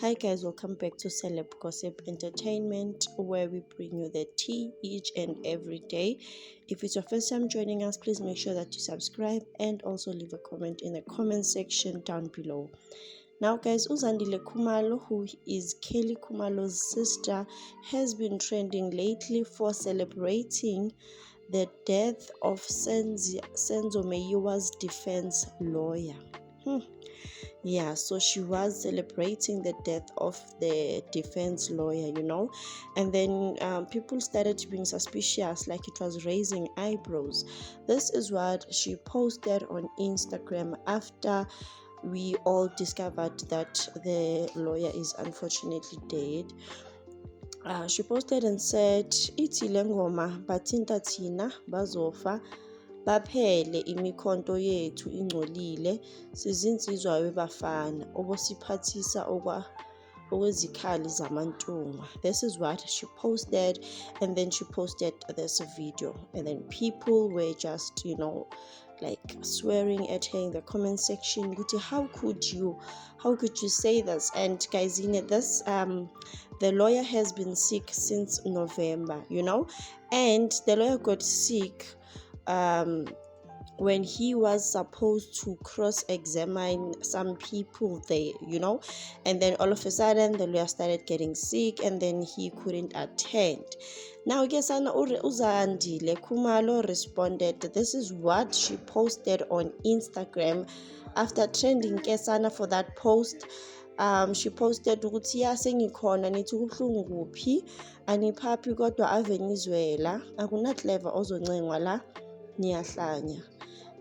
Hi guys, welcome back to Celeb Gossip Entertainment, where we bring you the tea each and every day. If it's your first time joining us, please make sure that you subscribe and also leave a comment in the comment section down below. Now guys, Uzandile Khumalo, who is Kelly Khumalo's sister, has been trending lately for celebrating the death of Senzo Meyiwa's defense lawyer. Yeah, so she was celebrating the death of the defense lawyer, and then people started being suspicious, like it was raising eyebrows. This is what she posted on Instagram after we all discovered that the lawyer is unfortunately dead. She posted and said, "Ithi le ngoma bathinta thina bazofa, baphele imikhonto yethu ingcolile, sizinsizwa webafana obosiphathisa okwezikhali zamantunga." This is what she posted, and then she posted this video, and then people were just like swearing at her in the comment section. How could you say this? And guys, this the lawyer has been sick since November, and the lawyer got sick when he was supposed to cross-examine some people there, and then all of a sudden the lawyer started getting sick and then he couldn't attend. Now Uzandile Khumalo responded. This is what she posted on Instagram after trending Kesana for that post. She posted ukuthi sengikhona nithi kubuhlungu kuphi aniphaphi kodwa ave nizwela akunaclever ozoncengwa la niyahlanya.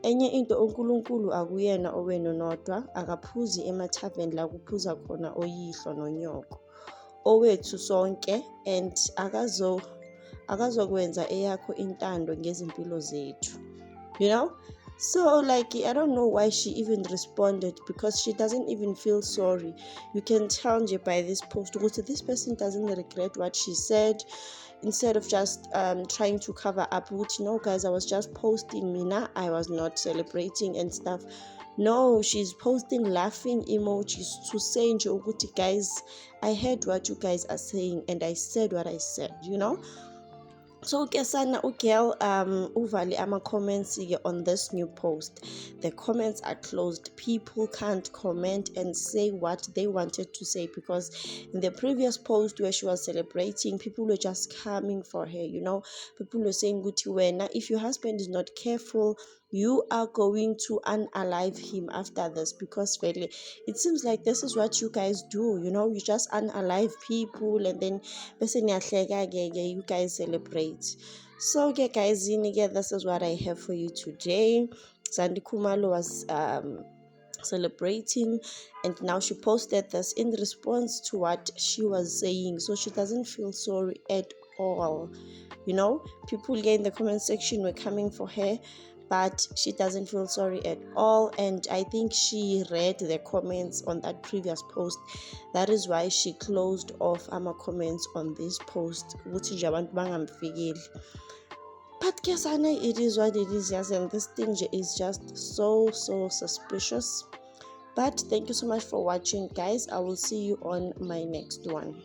Enye into uNkulunkulu akuyena owenu nodwa, akaphuzi emathaveni la kuphuza khona oyihlo nonyoko, owethu sonke, and akazokwenza eyakho intando ngezimpilo zethu. So like, I don't know why she even responded, because she doesn't even feel sorry. You can tell by this post this person doesn't regret what she said. Instead of just trying to cover up, which, guys, I was just posting, Mina, I was not celebrating and stuff. No, she's posting laughing emojis to say, guys, I heard what you guys are saying and I said what I said, So Kesana girl uvali ama comments on this new post. The comments are closed. People can't comment and say what they wanted to say, because in the previous post where she was celebrating, people were just coming for her, people were saying, "Gutiwena, if your husband is not careful, you are going to unalive him after this," because really it seems like this is what you guys do, you just unalive people and then you guys celebrate. So guys, this is what I have for you today. Zandi Khumalo was celebrating, and now she posted this in response to what she was saying, so she doesn't feel sorry at all. People here in the comment section were coming for her, but she doesn't feel sorry at all, and I think she read the comments on that previous post. That is why she closed off ama comments on this post. But Kesana, it is what it is, yes, and this thing is just so suspicious. But thank you so much for watching, guys. I will see you on my next one.